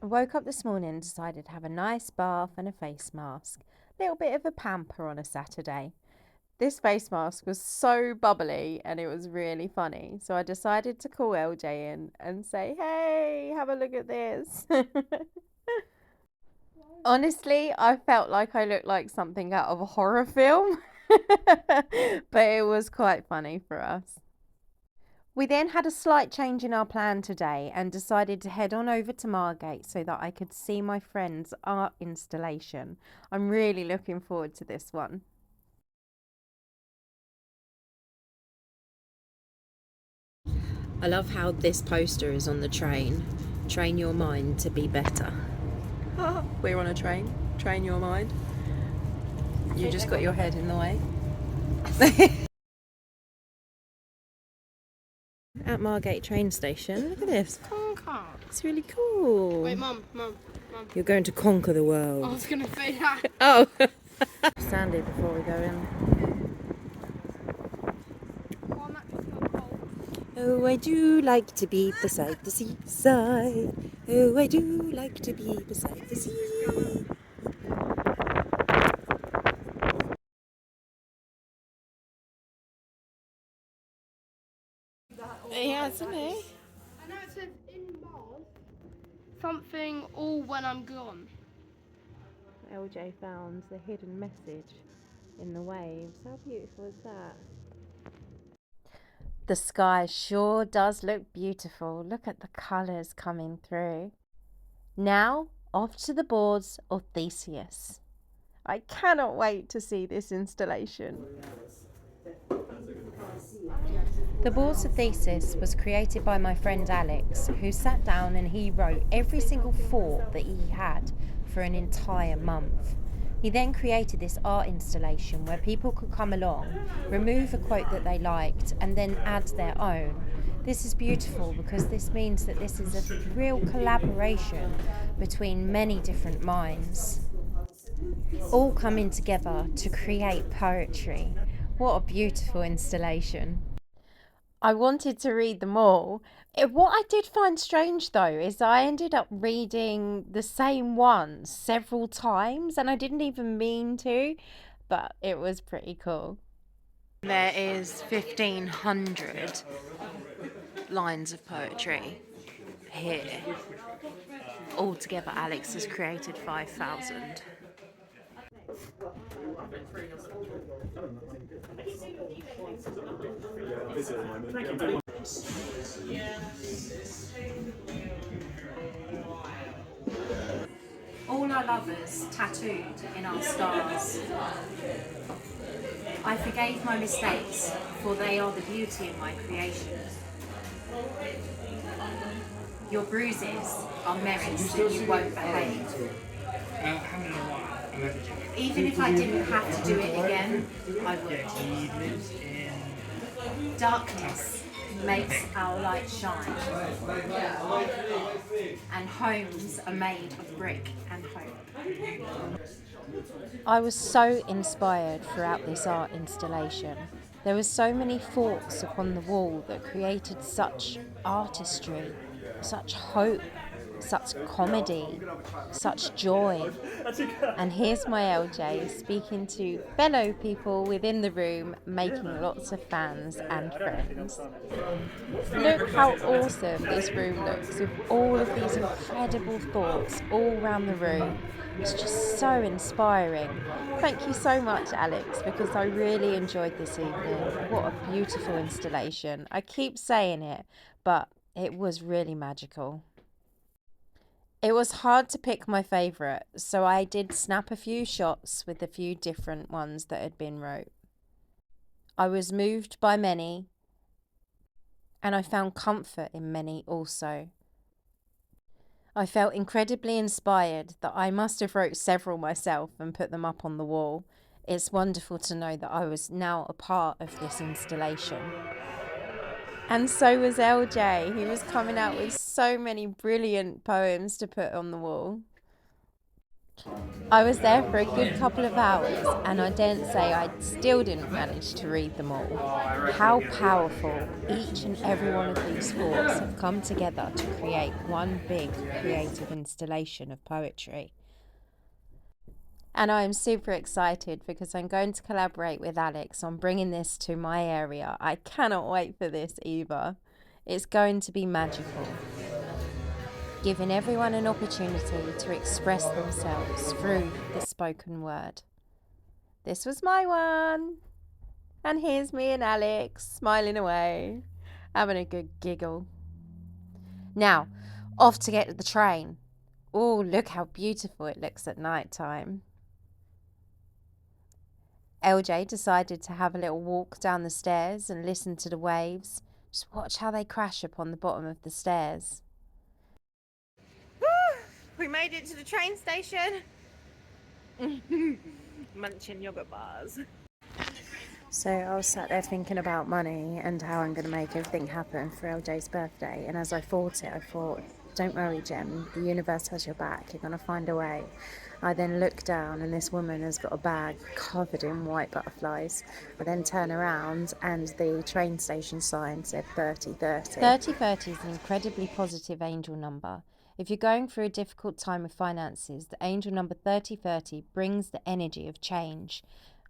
I woke up this morning and decided to have a nice bath and a face mask. Little bit of a pamper on a Saturday. This face mask was so bubbly and it was really funny. So I decided to call LJ in and say, hey, have a look at this. Honestly, I felt like I looked like something out of a horror film, but it was quite funny for us. We then had a slight change in our plan today and decided to head on over to Margate so that I could see my friend's art installation. I'm really looking forward to this one. I love how this poster is on the train. Train your mind to be better. We're on a train. Train your mind. You just got your head in the way. At Margate train station. Look at this. Conquer. It's really cool. Wait, Mum. You're going to conquer the world. I was gonna say that. Oh. Sandy before we go in. Oh, I do like to be beside the seaside. Oh, I do like to be beside the sea. Yeah, isn't it? I know it says in Mars something all when I'm gone. LJ found the hidden message in the waves. How beautiful is that? The sky sure does look beautiful. Look at the colours coming through. Now, off to the boards of Theseus. I cannot wait to see this installation. The Boards of Theseus was created by my friend Alex, who sat down and he wrote every single thought that he had for an entire month. He then created this art installation where people could come along, remove a quote that they liked, and then add their own. This is beautiful because this means that this is a real collaboration between many different minds, all coming together to create poetry. What a beautiful installation. I wanted to read them all. What I did find strange though is I ended up reading the same ones several times and I didn't even mean to, but it was pretty cool. There is 1,500 lines of poetry here. Altogether, Alex has created 5,000. All our lovers tattooed in our stars. I forgave my mistakes, for they are the beauty of my creation. Your bruises are merits that you won't behave. Even if I didn't have to do it again, I would. Darkness makes our light shine, and homes are made of brick and hope. I was so inspired throughout this art installation. There were so many thoughts upon the wall that created such artistry, such hope, such comedy, such joy. And here's my LJ speaking to fellow people within the room, making lots of fans and friends. Look how awesome this room looks with all of these incredible thoughts all around the room. It's just so inspiring. Thank you so much, Alex, because I really enjoyed this evening. What a beautiful installation. I keep saying it, but it was really magical. It was hard to pick my favourite, so I did snap a few shots with a few different ones that had been wrote. I was moved by many, and I found comfort in many also. I felt incredibly inspired that I must have wrote several myself and put them up on the wall. It's wonderful to know that I was now a part of this installation. And so was LJ, who was coming out with so many brilliant poems to put on the wall. I was there for a good couple of hours, and I daren't say I still didn't manage to read them all. How powerful each and every one of these thoughts have come together to create one big creative installation of poetry. And I am super excited because I'm going to collaborate with Alex on bringing this to my area. I cannot wait for this either. It's going to be magical, giving everyone an opportunity to express themselves through the spoken word. This was my one. And here's me and Alex smiling away, having a good giggle. Now, off to get to the train. Oh, look how beautiful it looks at night time. LJ decided to have a little walk down the stairs and listen to the waves. Just watch how they crash upon the bottom of the stairs. We made it to the train station. Munching yogurt bars. So I was sat there thinking about money and how I'm going to make everything happen for LJ's birthday. And as I thought, don't worry, Jem, the universe has your back. You're going to find a way. I then look down and this woman has got a bag covered in white butterflies. I then turn around and the train station sign said 3030. 3030 is an incredibly positive angel number. If you're going through a difficult time with finances, the angel number 3030 brings the energy of change.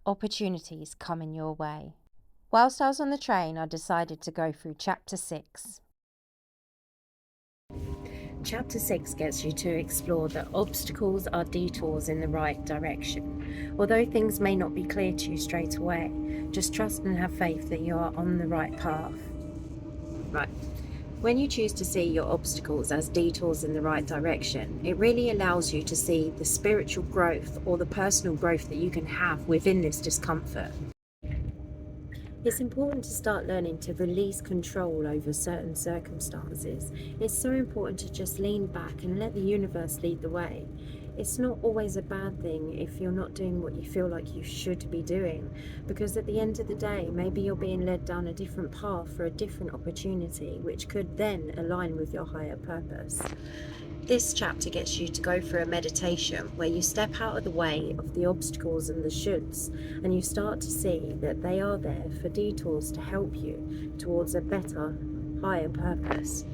Opportunities coming your way. Whilst I was on the train, I decided to go through chapter 6. Chapter 6 gets you to explore that obstacles are detours in the right direction. Although things may not be clear to you straight away, just trust and have faith that you are on the right path. Right. When you choose to see your obstacles as detours in the right direction, it really allows you to see the spiritual growth or the personal growth that you can have within this discomfort. It's important to start learning to release control over certain circumstances. It's so important to just lean back and let the universe lead the way. It's not always a bad thing if you're not doing what you feel like you should be doing, because at the end of the day, maybe you're being led down a different path for a different opportunity, which could then align with your higher purpose. This chapter gets you to go through a meditation where you step out of the way of the obstacles and the shoulds, and you start to see that they are there for detours to help you towards a better, higher purpose.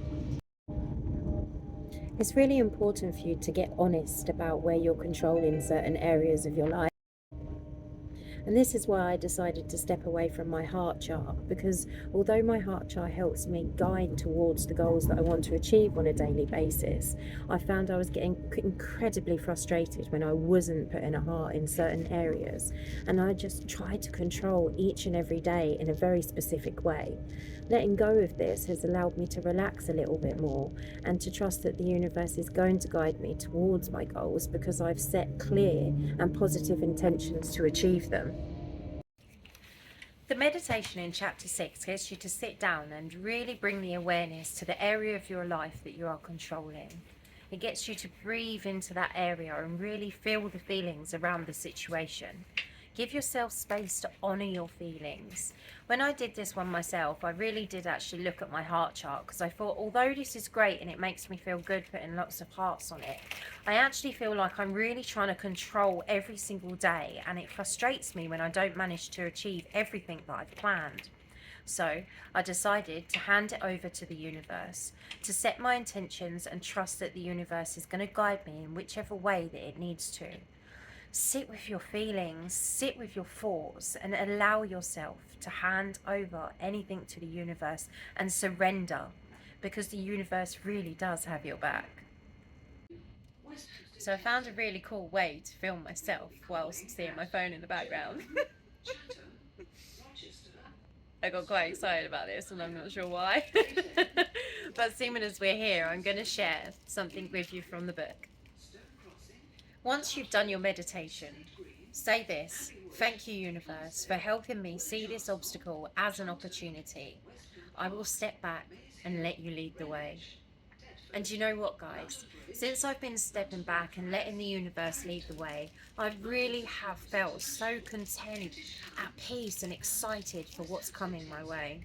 It's really important for you to get honest about where you're controlling certain areas of your life. And this is why I decided to step away from my heart chart, because although my heart chart helps me guide towards the goals that I want to achieve on a daily basis, I found I was getting incredibly frustrated when I wasn't putting a heart in certain areas, and I just tried to control each and every day in a very specific way. Letting go of this has allowed me to relax a little bit more and to trust that the universe is going to guide me towards my goals because I've set clear and positive intentions to achieve them. The meditation in chapter 6 gets you to sit down and really bring the awareness to the area of your life that you are controlling. It gets you to breathe into that area and really feel the feelings around the situation. Give yourself space to honour your feelings. When I did this one myself, I really did actually look at my heart chart, because I thought, although this is great and it makes me feel good putting lots of hearts on it, I actually feel like I'm really trying to control every single day, and it frustrates me when I don't manage to achieve everything that I've planned. So I decided to hand it over to the universe, to set my intentions and trust that the universe is going to guide me in whichever way that it needs to. Sit with your feelings, sit with your thoughts, and allow yourself to hand over anything to the universe and surrender, because the universe really does have your back. So I found a really cool way to film myself whilst seeing my phone in the background. I got quite excited about this and I'm not sure why. But seeing as we're here, I'm going to share something with you from the book. Once you've done your meditation, say this: thank you, universe, for helping me see this obstacle as an opportunity. I will step back and let you lead the way. And you know what, guys? Since I've been stepping back and letting the universe lead the way, I really have felt so content, at peace and excited for what's coming my way.